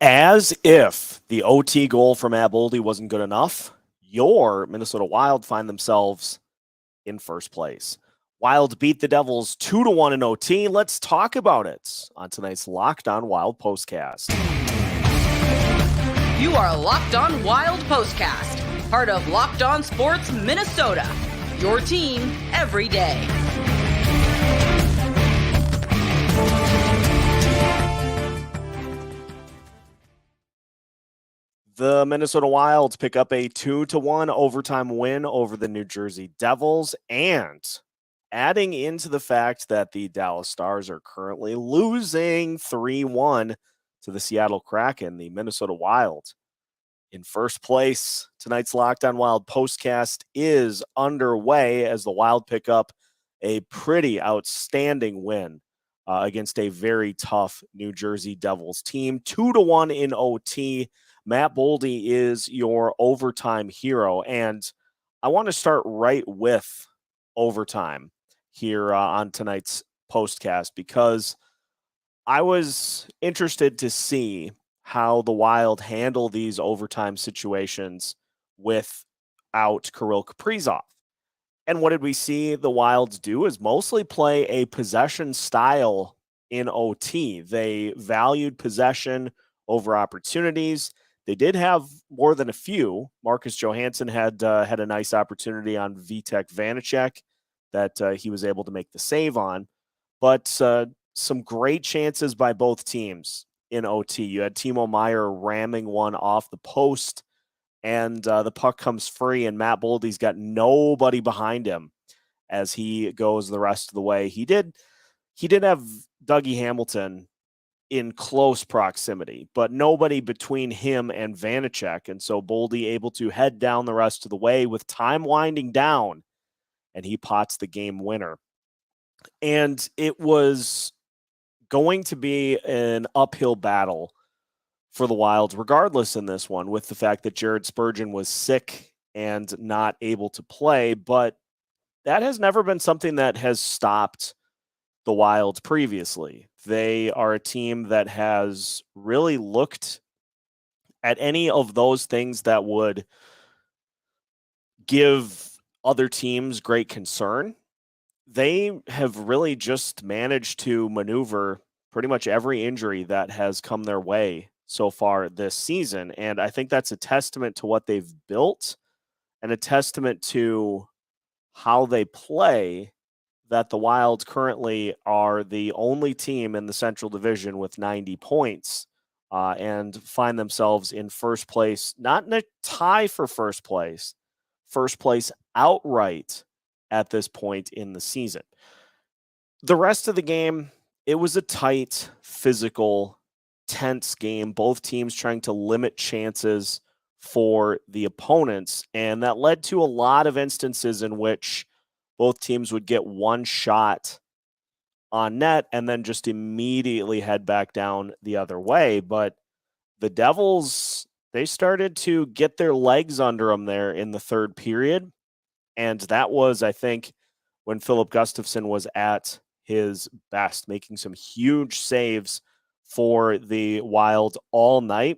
As if the OT goal from Matt Boldy wasn't good enough, your Minnesota Wild find themselves in first place. Wild beat the Devils 2-1 in OT. Let's talk about it on tonight's Locked On Wild Postcast. You are Locked On Wild Postcast, part of Locked On Sports Minnesota, your team every day. The Minnesota Wild pick up a 2-1 overtime win over the New Jersey Devils, and adding into the fact that the Dallas Stars are currently losing 3-1 to the Seattle Kraken, the Minnesota Wild in first place. Tonight's Locked On Wild postcast is underway as the Wild pick up a pretty outstanding win against a very tough New Jersey Devils team. 2-1 in OT. Matt Boldy is your overtime hero, and I want to start right with overtime here on tonight's postcast because I was interested to see how the Wild handle these overtime situations without Kirill Kaprizov. And what did we see the Wilds do is mostly play a possession style in OT. They valued possession over opportunities. They did have more than a few. Marcus Johansson had a nice opportunity on Vitek Vanacek that he was able to make the save on. But some great chances by both teams in OT. You had Timo Meier ramming one off the post, and the puck comes free, and Matt Boldy's got nobody behind him as he goes the rest of the way. He did have Dougie Hamilton in close proximity, but nobody between him and Vanacek. And so Boldy able to head down the rest of the way with time winding down, and he pots the game winner. And it was going to be an uphill battle for the Wilds, regardless in this one, with the fact that Jared Spurgeon was sick and not able to play. But that has never been something that has stopped the Wilds previously. They are a team that has really looked at any of those things that would give other teams great concern. They have really just managed to maneuver pretty much every injury that has come their way so far this season. And I think that's a testament to what they've built and a testament to how they play, that the Wild currently are the only team in the Central Division with 90 points and find themselves in first place, not in a tie for first place outright at this point in the season. The rest of the game, it was a tight, physical, tense game. Both teams trying to limit chances for the opponents, and that led to a lot of instances in which both teams would get one shot on net and then just immediately head back down the other way. But the Devils, they started to get their legs under them there in the third period. And that was, I think, when Filip Gustavsson was at his best, making some huge saves for the Wild all night.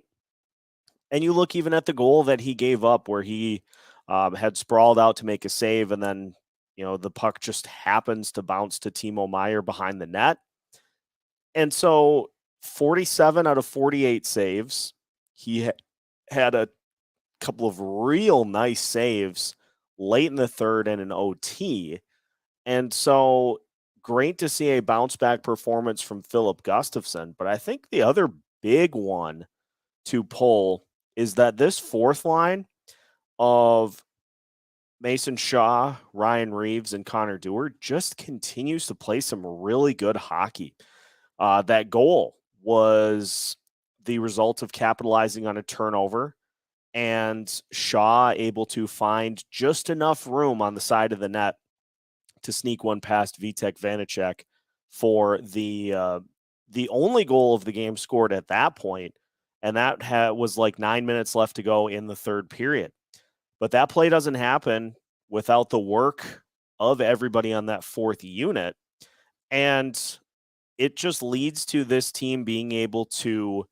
And you look even at the goal that he gave up where he had sprawled out to make a save, and then the puck just happens to bounce to Timo Meier behind the net. And so 47 out of 48 saves. He had a couple of real nice saves late in the third and an OT. And so great to see a bounce back performance from Filip Gustavsson. But I think the other big one to pull is that this fourth line of Mason Shaw, Ryan Reeves, and Connor Dewar just continues to play some really good hockey. That goal was the result of capitalizing on a turnover, and Shaw able to find just enough room on the side of the net to sneak one past Vitek Vanacek for the only goal of the game scored at that point, and that was like 9 minutes left to go in the third period. But that play doesn't happen without the work of everybody on that fourth unit. And it just leads to this team being able to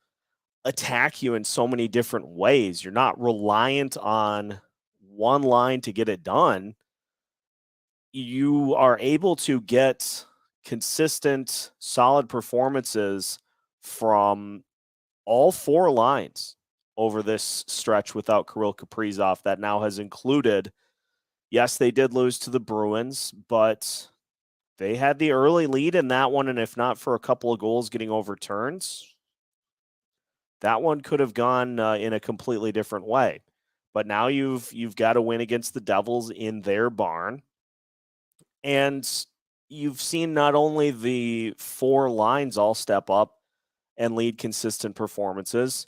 attack you in so many different ways. You're not reliant on one line to get it done. You are able to get consistent, solid performances from all four lines over this stretch without Kirill Kaprizov. That now has included, yes, they did lose to the Bruins, but they had the early lead in that one, and if not for a couple of goals getting overturned, that one could have gone in a completely different way. But now you've got to win against the Devils in their barn. And you've seen not only the four lines all step up and lead consistent performances,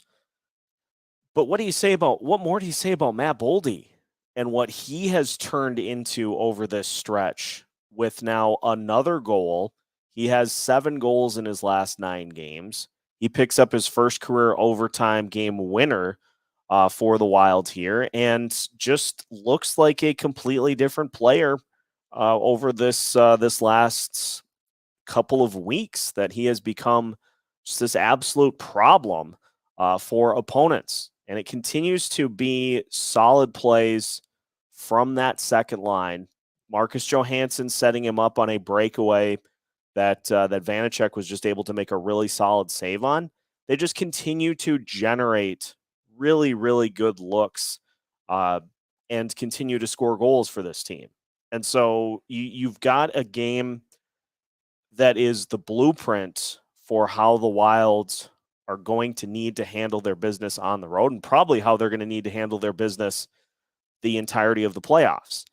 but what more do you say about Matt Boldy and what he has turned into over this stretch with now another goal? He has 7 goals in his last 9 games. He picks up his first career overtime game winner for the Wild here and just looks like a completely different player over this last couple of weeks, that he has become just this absolute problem for opponents. And it continues to be solid plays from that second line. Marcus Johansson setting him up on a breakaway that Vanacek was just able to make a really solid save on. They just continue to generate really, really good looks and continue to score goals for this team. And so you've got a game that is the blueprint for how the Wilds are going to need to handle their business on the road, and probably how they're going to need to handle their business the entirety of the playoffs,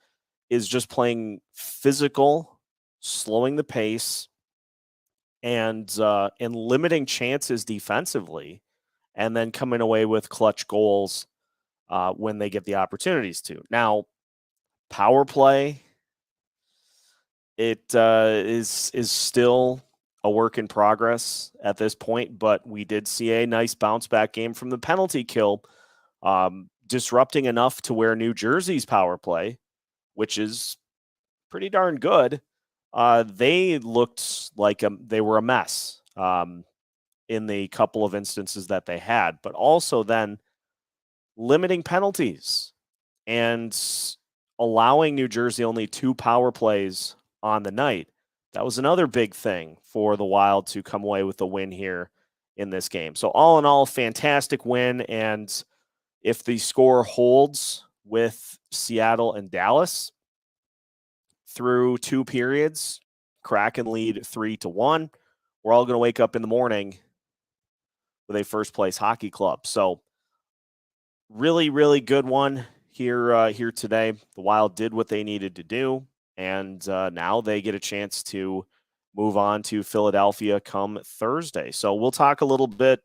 is just playing physical, slowing the pace, and limiting chances defensively, and then coming away with clutch goals when they get the opportunities to. Now, power play, it is still a work in progress at this point, but we did see a nice bounce back game from the penalty kill, disrupting enough to where New Jersey's power play, which is pretty darn good, they looked like they were a mess in the couple of instances that they had, but also then limiting penalties and allowing New Jersey only 2 power plays on the night. That was another big thing for the Wild to come away with a win here in this game. So all in all, fantastic win. And if the score holds with Seattle and Dallas through 2 periods, Kraken lead 3-1. We're all going to wake up in the morning with a first place hockey club. So really, really good one here today. The Wild did what they needed to do, and now they get a chance to move on to Philadelphia come Thursday. So we'll talk a little bit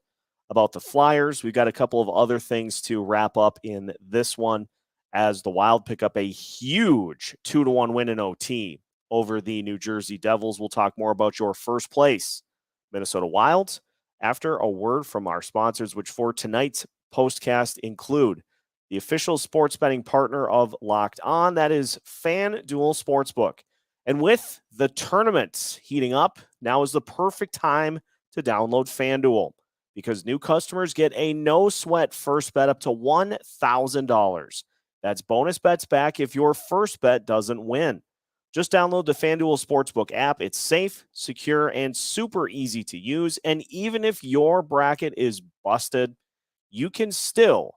about the Flyers. We've got a couple of other things to wrap up in this one as the Wild pick up a huge 2-1 win in OT over the New Jersey Devils. We'll talk more about your first place Minnesota Wild after a word from our sponsors, which for tonight's postcast include the official sports betting partner of Locked On, that is FanDuel Sportsbook. And with the tournaments heating up, now is the perfect time to download FanDuel, because new customers get a no-sweat first bet up to $1,000. That's bonus bets back if your first bet doesn't win. Just download the FanDuel Sportsbook app. It's safe, secure, and super easy to use. And even if your bracket is busted, you can still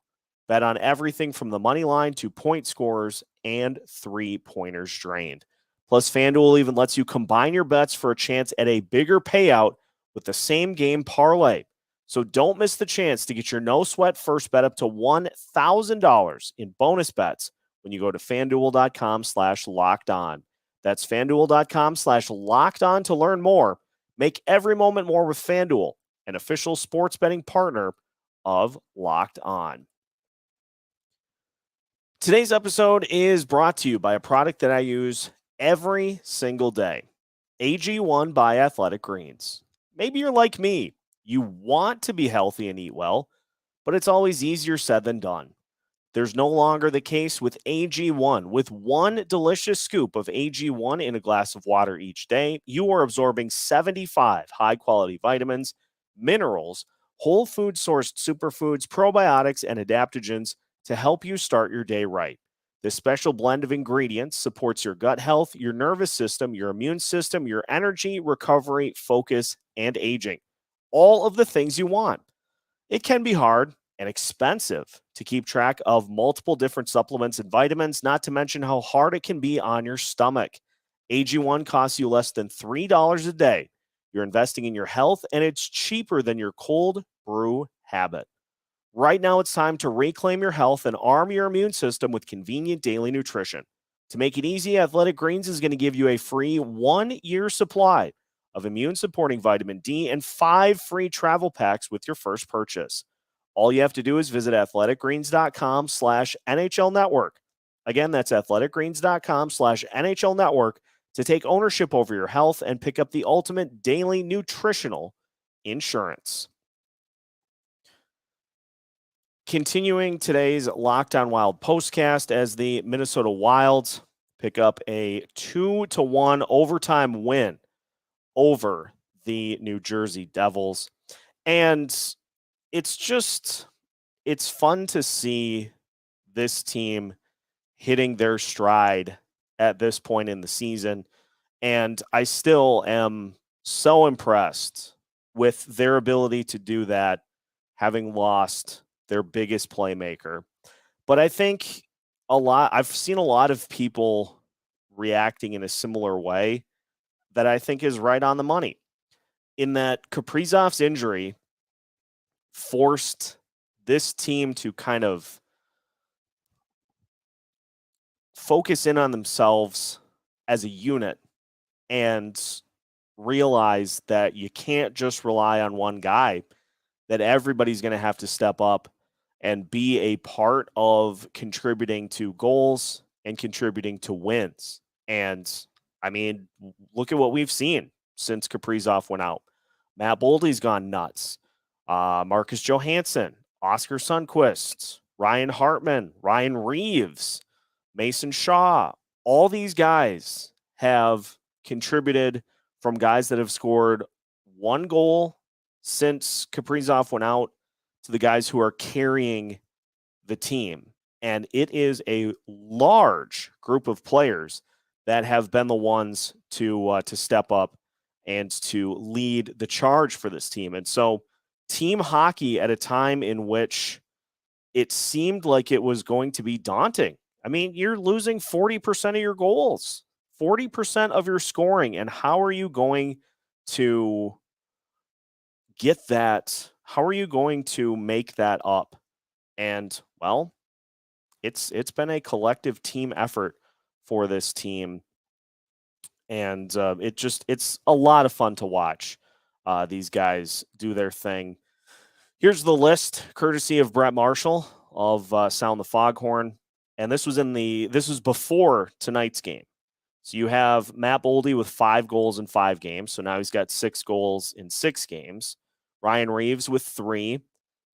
bet on everything from the money line to point scorers and 3-pointers drained. Plus, FanDuel even lets you combine your bets for a chance at a bigger payout with the same game parlay. So don't miss the chance to get your no-sweat first bet up to $1,000 in bonus bets when you go to FanDuel.com/lockedon. That's FanDuel.com/lockedon to learn more. Make every moment more with FanDuel, an official sports betting partner of Locked On. Today's episode is brought to you by a product that I use every single day. AG1 by Athletic Greens. Maybe you're like me. You want to be healthy and eat well, but it's always easier said than done. There's no longer the case with AG1. With one delicious scoop of AG1 in a glass of water each day, you are absorbing 75 high-quality vitamins, minerals, whole food sourced superfoods, probiotics, and adaptogens to help you start your day right. This special blend of ingredients supports your gut health, your nervous system, your immune system, your energy, recovery, focus, and aging. All of the things you want. It can be hard and expensive to keep track of multiple different supplements and vitamins, not to mention how hard it can be on your stomach. AG1 costs you less than $3 a day. You're investing in your health, and it's cheaper than your cold brew habit. Right now, it's time to reclaim your health and arm your immune system with convenient daily nutrition. To make it easy, Athletic Greens is going to give you a free 1-year supply of immune-supporting vitamin D and 5 free travel packs with your first purchase. All you have to do is visit athleticgreens.com/NHL Network. Again, that's athleticgreens.com/NHL Network to take ownership over your health and pick up the ultimate daily nutritional insurance. Continuing today's Locked On Wild postcast as the Minnesota Wild pick up a 2-1 overtime win over the New Jersey Devils. And it's fun to see this team hitting their stride at this point in the season. And I still am so impressed with their ability to do that, having lost their biggest playmaker. But I think I've seen a lot of people reacting in a similar way that I think is right on the money, in that Kaprizov's injury forced this team to kind of focus in on themselves as a unit and realize that you can't just rely on one guy, that everybody's going to have to step up and be a part of contributing to goals and contributing to wins. And I mean, look at what we've seen since Kaprizov went out. Matt Boldy's gone nuts. Marcus Johansson, Oscar Sundqvist, Ryan Hartman, Ryan Reeves, Mason Shaw, all these guys have contributed, from guys that have scored 1 goal since Kaprizov went out to the guys who are carrying the team. And it is a large group of players that have been the ones to step up and to lead the charge for this team. And so team hockey at a time in which it seemed like it was going to be daunting. I mean, you're losing 40% of your goals, 40% of your scoring. And how are you going to get that? How are you going to make that up? And, well, it's been a collective team effort for this team. And it's a lot of fun to watch these guys do their thing. Here's the list, courtesy of Brett Marshall of Sound the Foghorn. And this was before tonight's game. So you have Matt Boldy with 5 goals in 5 games. So now he's got 6 goals in 6 games. Ryan Reeves with 3.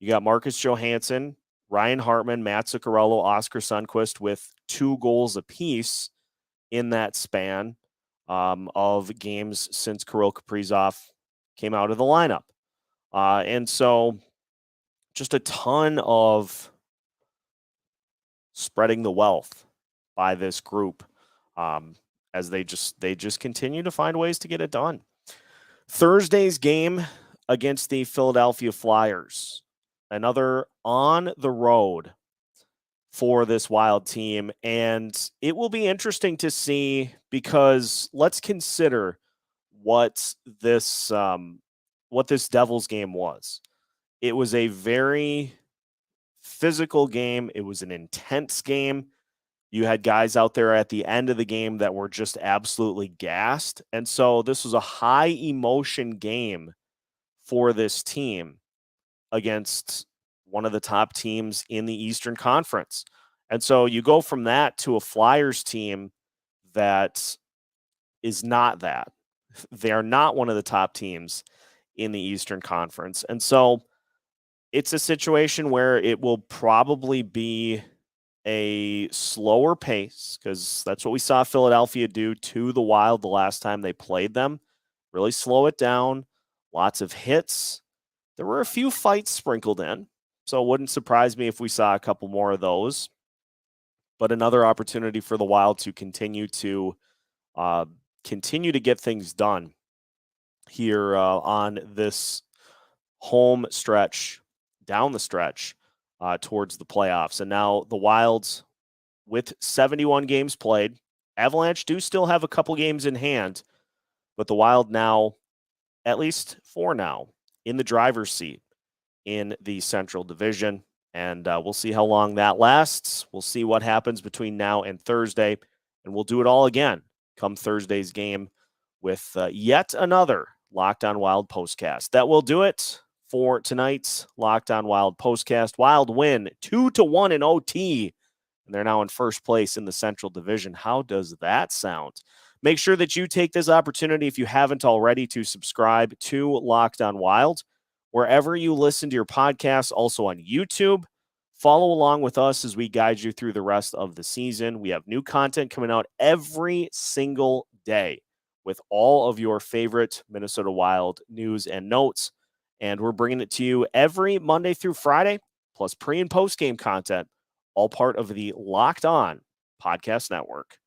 You got Marcus Johansson, Ryan Hartman, Matt Zuccarello, Oscar Sundqvist with 2 goals apiece in that span of games since Kirill Kaprizov came out of the lineup. And so just a ton of spreading the wealth by this group as they just continue to find ways to get it done. Thursday's game against the Philadelphia Flyers, another on the road for this Wild team. And it will be interesting to see, because let's consider what this Devils game was. It was a very physical game. It was an intense game. You had guys out there at the end of the game that were just absolutely gassed. And so this was a high emotion game for this team against one of the top teams in the Eastern Conference. And so you go from that to a Flyers team that is not that. They are not one of the top teams in the Eastern Conference. And so it's a situation where it will probably be a slower pace, because that's what we saw Philadelphia do to the Wild the last time they played them. Really slow it down. Lots of hits, there were a few fights sprinkled in, so it wouldn't surprise me if we saw a couple more of those. But another opportunity for the Wild to continue to get things done here on this home stretch, down the stretch towards the playoffs. And now the Wilds, with 71 games played, Avalanche do still have a couple games in hand, but the Wild now, at least for now, in the driver's seat in the Central Division. And we'll see how long that lasts. We'll see what happens between now and Thursday. And we'll do it all again come Thursday's game with yet another Locked On Wild postcast. That will do it for tonight's Locked On Wild postcast. Wild win 2-1 in OT. And they're now in first place in the Central Division. How does that sound? Make sure that you take this opportunity, if you haven't already, to subscribe to Locked On Wild wherever you listen to your podcasts, also on YouTube. Follow along with us as we guide you through the rest of the season. We have new content coming out every single day with all of your favorite Minnesota Wild news and notes. And we're bringing it to you every Monday through Friday, plus pre- and post-game content, all part of the Locked On Podcast Network.